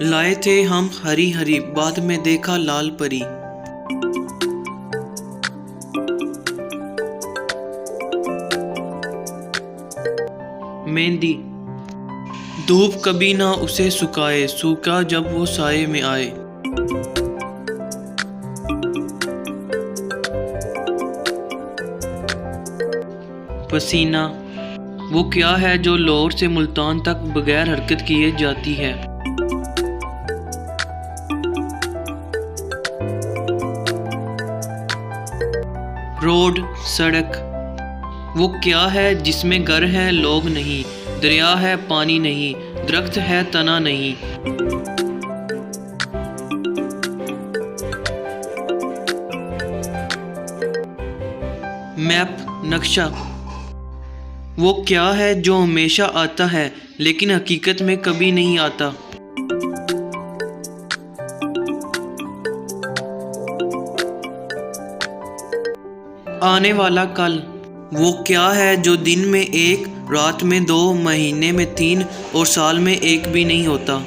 लाए थे हम हरी हरी, बाद में देखा लाल परी। मेहंदी। धूप कभी ना उसे सुखाए, सूखा जब वो साए में आए। पसीना। वो क्या है जो लाहौर से मुल्तान तक बगैर हरकत किए जाती है। रोड, सड़क। वो क्या है जिसमें घर है लोग नहीं, दरिया है पानी नहीं, दरख्त है तना नहीं। मैप, नक्शा। वो क्या है जो हमेशा आता है लेकिन हकीकत में कभी नहीं आता। आने वाला कल। वो क्या है जो दिन में एक, रात में दो, महीने में तीन और साल में एक भी नहीं होता।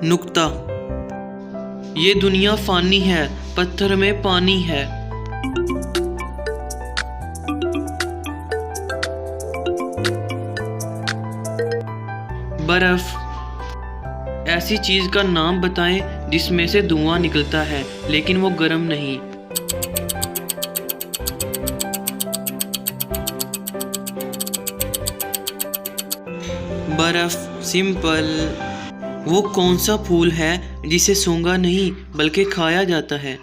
नुक्ता। ये दुनिया फानी है, पत्थर में पानी है। बर्फ। ऐसी चीज का नाम बताएं जिसमें से धुआं निकलता है लेकिन वो गर्म नहीं। बर्फ, सिंपल। वो कौन सा फूल है जिसे सूंघा नहीं बल्कि खाया जाता है।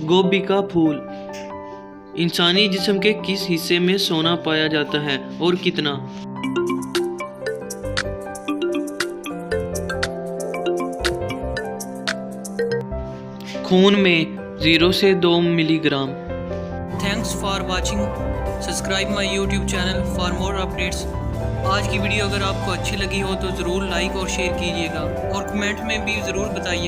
गोभी का फूल। इंसानी जिस्म के किस हिस्से में सोना पाया जाता है और कितना। खून में 0 से 2 milligram. Thanks for watching. Subscribe my YouTube channel for more updates. आज की वीडियो अगर आपको अच्छी लगी हो तो ज़रूर लाइक और शेयर कीजिएगा और कमेंट में भी ज़रूर बताइए।